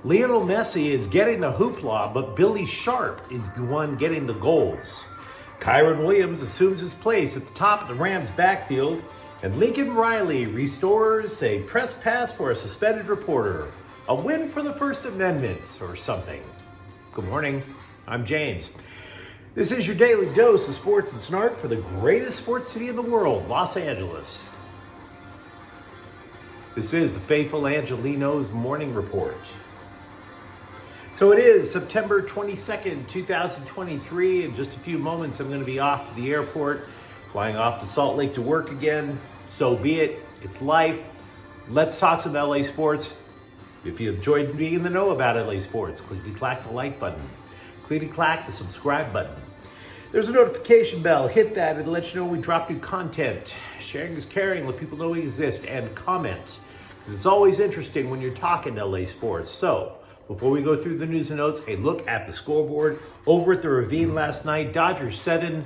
Lionel Messi is getting the hoopla, but Billy Sharp is the one getting the goals. Kyron Williams assumes his place at the top of the Rams' backfield, and Lincoln Riley restores a press pass for a suspended reporter. A win for the First Amendment or something. Good morning, I'm James. This is your daily dose of sports and snark for the greatest sports city in the world, Los Angeles. This is the faithful Angelenos morning report. So it is September 22nd, 2023. In just a few moments, I'm going to be off to the airport, flying off to Salt Lake to work again. So be it. It's life. Let's talk some LA sports. If you enjoyed being in the know about LA sports, clickety-clack the like button. Clickety-clack the subscribe button. There's a notification bell. Hit that. It'll let you know when we drop new content. Sharing is caring. Let people know we exist. And comment. Because it's always interesting when you're talking LA sports. So, before we go through the news and notes, a look at the scoreboard. Over at the Ravine last night, Dodgers 7,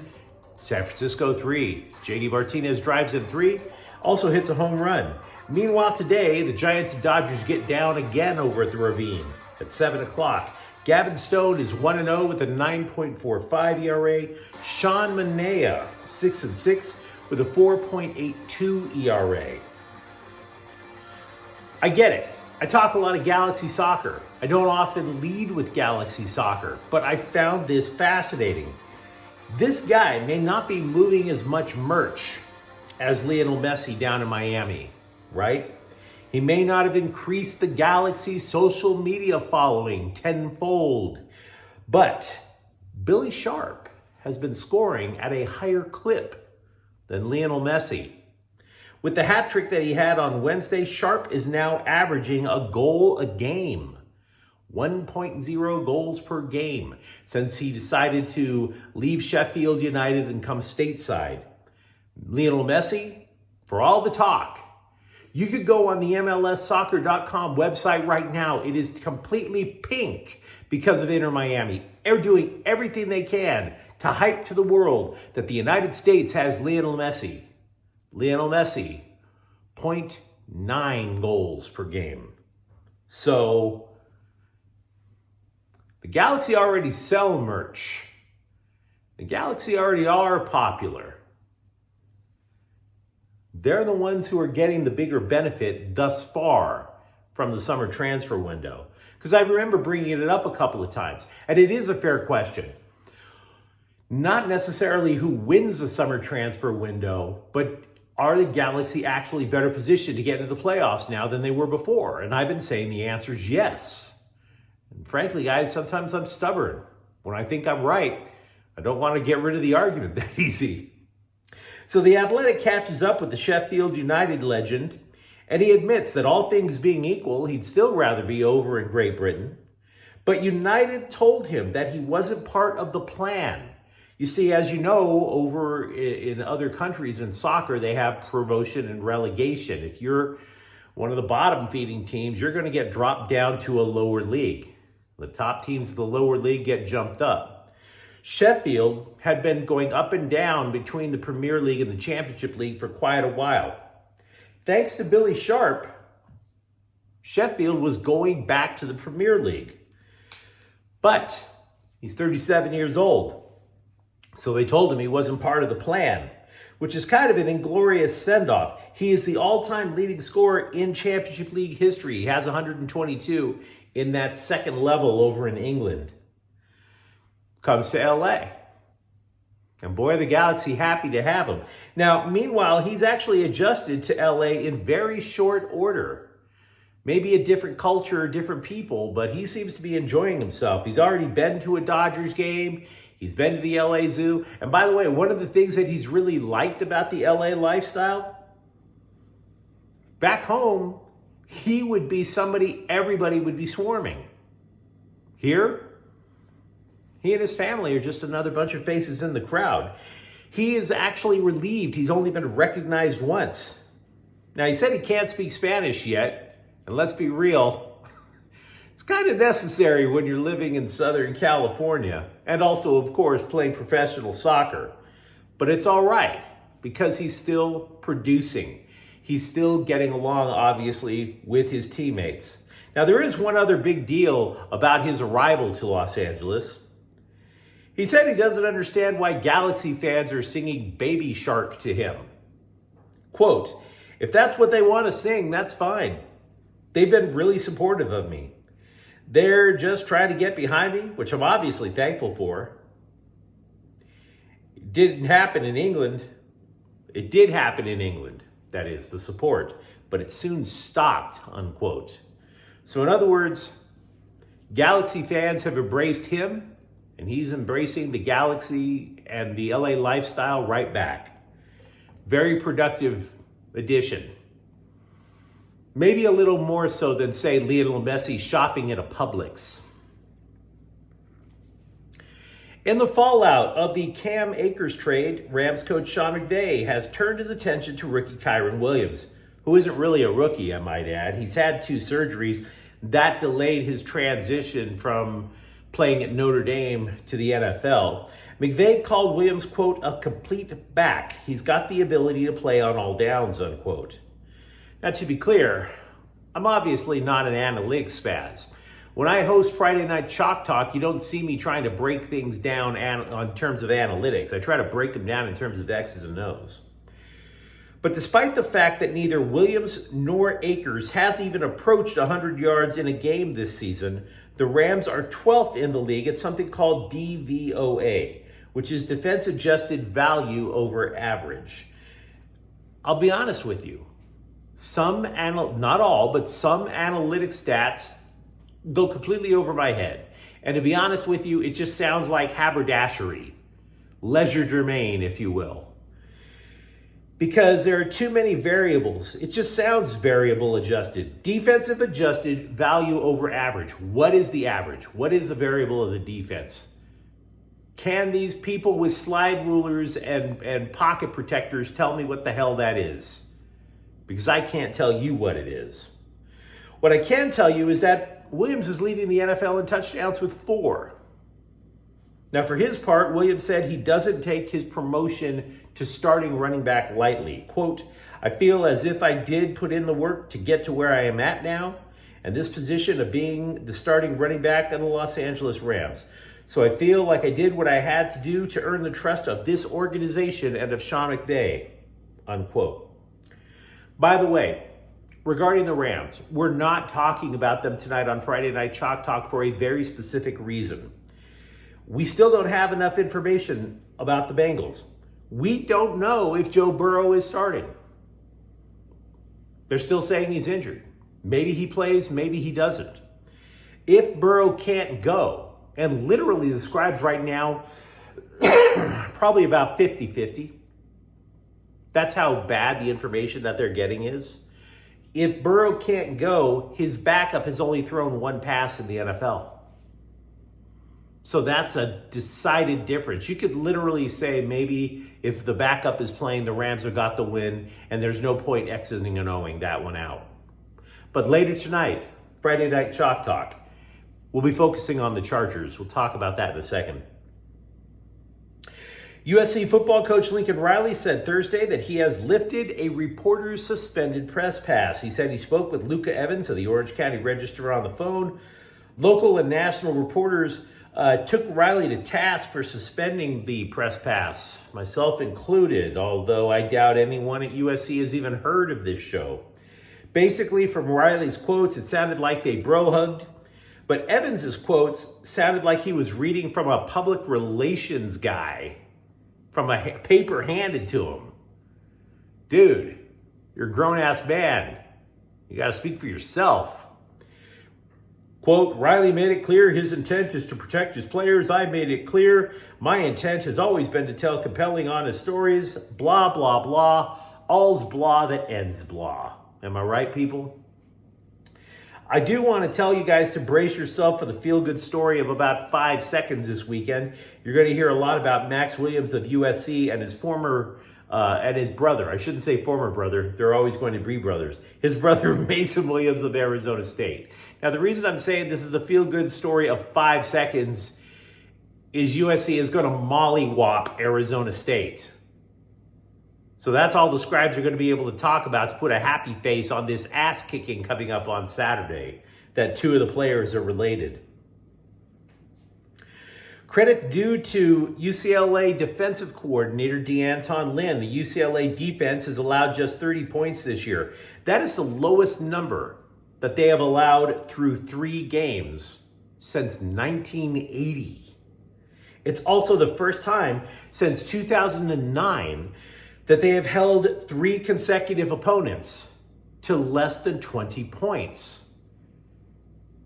San Francisco 3. JD Martinez drives in 3, also hits a home run. Meanwhile today, the Giants and Dodgers get down again over at the Ravine at 7 o'clock. Gavin Stone is 1-0 with a 9.45 ERA. Sean Manaea, 6-6 with a 4.82 ERA. I get it. I talk a lot of Galaxy soccer. I don't often lead with Galaxy soccer, but I found this fascinating. This guy may not be moving as much merch as Lionel Messi down in Miami, right? He may not have increased the Galaxy social media following tenfold, but Billy Sharp has been scoring at a higher clip than Lionel Messi. With the hat trick that he had on Wednesday, Sharp is now averaging a goal a game. 1.0 goals per game since he decided to leave Sheffield United and come stateside. Lionel Messi, for all the talk, you could go on the MLSsoccer.com website right now. It is completely pink because of Inter Miami. They're doing everything they can to hype to the world that the United States has Lionel Messi. Lionel Messi, 0.9 goals per game. So, the Galaxy already sell merch. The Galaxy already are popular. They're the ones who are getting the bigger benefit thus far from the summer transfer window. Because I remember bringing it up a couple of times. And it is a fair question. Not necessarily who wins the summer transfer window, but are the Galaxy actually better positioned to get into the playoffs now than they were before? And I've been saying the answer is yes. And frankly, guys, sometimes I'm stubborn. When I think I'm right, I don't want to get rid of the argument that easy. So the Athletic catches up with the Sheffield United legend, and he admits that all things being equal, he'd still rather be over in Great Britain. But United told him that he wasn't part of the plan. You see, as you know, over in other countries in soccer, they have promotion and relegation. If you're one of the bottom feeding teams, you're going to get dropped down to a lower league. The top teams of the lower league get jumped up. Sheffield had been going up and down between the Premier League and the Championship League for quite a while. Thanks to Billy Sharp, Sheffield was going back to the Premier League. But he's 37 years old. So they told him he wasn't part of the plan, which is kind of an inglorious send-off. He is the all-time leading scorer in Championship League history. He has 122 in that second level over in England. Comes to LA. And boy, the Galaxy happy to have him. Now, meanwhile, he's actually adjusted to LA in very short order. Maybe a different culture, different people, but he seems to be enjoying himself. He's already been to a Dodgers game. He's been to the LA Zoo. And by the way, one of the things that he's really liked about the LA lifestyle, back home, he would be somebody everybody would be swarming. Here, he and his family are just another bunch of faces in the crowd. He is actually relieved he's only been recognized once. Now, he said he can't speak Spanish yet, and let's be real, it's kind of necessary when you're living in Southern California and also, of course, playing professional soccer. But it's all right because he's still producing. He's still getting along, obviously, with his teammates. Now, there is one other big deal about his arrival to Los Angeles. He said he doesn't understand why Galaxy fans are singing Baby Shark to him. Quote, if that's what they want to sing, that's fine. They've been really supportive of me. They're just trying to get behind me, which I'm obviously thankful for. It didn't happen in England. It did happen in England, that is, the support, but it soon stopped, unquote. So in other words, Galaxy fans have embraced him, and he's embracing the Galaxy and the LA lifestyle right back. Very productive addition. Maybe a little more so than, say, Lionel Messi shopping at a Publix. In the fallout of the Cam Akers trade, Rams coach Sean McVay has turned his attention to rookie Kyren Williams, who isn't really a rookie, I might add. He's had 2 surgeries. That delayed his transition from playing at Notre Dame to the NFL. McVay called Williams, quote, a complete back. He's got the ability to play on all downs, unquote. Now, to be clear, I'm obviously not an analytics spaz. When I host Friday Night Chalk Talk, you don't see me trying to break things down on terms of analytics. I try to break them down in terms of X's and O's. But despite the fact that neither Williams nor Akers has even approached 100 yards in a game this season, the Rams are 12th in the league at something called DVOA, which is defense adjusted value over average. I'll be honest with you. Not all, but some analytic stats go completely over my head. And to be honest with you, it just sounds like haberdashery, legerdemain, if you will. Because there are too many variables. It just sounds variable adjusted. Defensive adjusted value over average. What is the average? What is the variable of the defense? Can these people with slide rulers and pocket protectors tell me what the hell that is? Because I can't tell you what it is. What I can tell you is that Williams is leading the NFL in touchdowns with 4. Now, for his part, Williams said he doesn't take his promotion to starting running back lightly. Quote, I feel as if I did put in the work to get to where I am at now, and this position of being the starting running back of the Los Angeles Rams. So I feel like I did what I had to do to earn the trust of this organization and of Sean McVay, unquote. By the way, regarding the Rams, we're not talking about them tonight on Friday Night Chalk Talk for a very specific reason. We still don't have enough information about the Bengals. We don't know if Joe Burrow is starting. They're still saying he's injured. Maybe he plays, maybe he doesn't. If Burrow can't go, and literally the scribes right now, probably about 50-50. That's how bad the information that they're getting is. If Burrow can't go, his backup has only thrown 1 pass in the NFL. So that's a decided difference. You could literally say maybe if the backup is playing, the Rams have got the win, and there's no point exiting and owing that one out. But later tonight, Friday Night Chalk Talk, we'll be focusing on the Chargers. We'll talk about that in a second. USC football coach Lincoln Riley said Thursday that he has lifted a reporter's suspended press pass. He said he spoke with Luca Evans of the Orange County Register on the phone. Local and national reporters took Riley to task for suspending the press pass, myself included, although I doubt anyone at USC has even heard of this show. Basically, from Riley's quotes, it sounded like they bro-hugged, but Evans's quotes sounded like he was reading from a public relations guy, from a paper handed to him. Dude, you're a grown-ass man. You got to speak for yourself. Quote, Riley made it clear his intent is to protect his players. I made it clear my intent has always been to tell compelling, honest stories. Blah, blah, blah. All's blah that ends blah. Am I right, people? I do want to tell you guys to brace yourself for the feel-good story of about 5 seconds this weekend. You're going to hear a lot about Max Williams of USC and his brother. I shouldn't say former brother. They're always going to be brothers. His brother, Mason Williams of Arizona State. Now, the reason I'm saying this is the feel-good story of 5 seconds is USC is going to mollywop Arizona State. So that's all the scribes are going to be able to talk about to put a happy face on this ass-kicking coming up on Saturday. that two of the players are related. Credit due to UCLA defensive coordinator DeAnton Lynn. The UCLA defense has allowed just 30 points this year. That is the lowest number that they have allowed through 3 games since 1980. It's also the first time since 2009 that they have held 3 consecutive opponents to less than 20 points.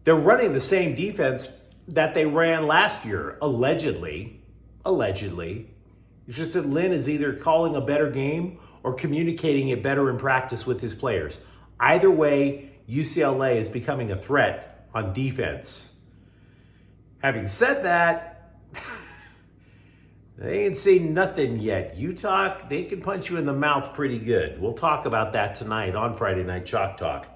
They're running the same defense that they ran last year, allegedly. It's just that Lynn is either calling a better game or communicating it better in practice with his players. Either way, UCLA is becoming a threat on defense. Having said that, they ain't seen nothing yet. Utah, they can punch you in the mouth pretty good. We'll talk about that tonight on Friday Night Chalk Talk.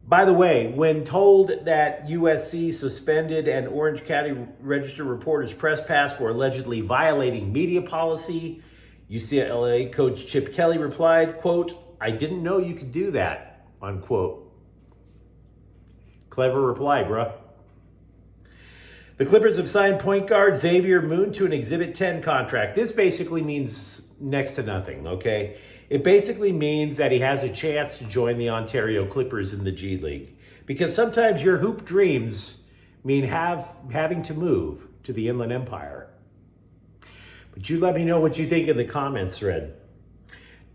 By the way, when told that USC suspended an Orange County Register reporter's press pass for allegedly violating media policy, UCLA coach Chip Kelly replied, quote, "I didn't know you could do that," unquote. Clever reply, bruh. The Clippers have signed point guard Xavier Moon to an Exhibit 10 contract. This basically means next to nothing, okay? It basically means that he has a chance to join the Ontario Clippers in the G League. Because sometimes your hoop dreams mean having to move to the Inland Empire. But you let me know what you think in the comments thread.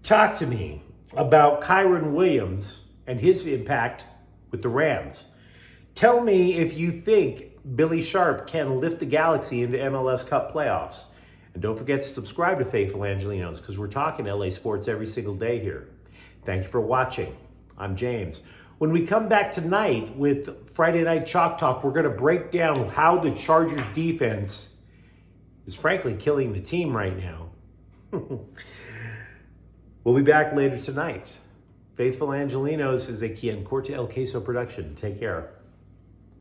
Talk to me about Kyron Williams and his impact with the Rams. Tell me if you think Billy Sharp can lift the Galaxy into MLS Cup playoffs. And don't forget to subscribe to Faithful Angelenos because we're talking LA sports every single day here. Thank you for watching. I'm James. When we come back tonight with Friday Night Chalk Talk, we're going to break down how the Chargers defense is frankly killing the team right now. We'll be back later tonight. Faithful Angelenos is a Quien Corte El Queso production. Take care.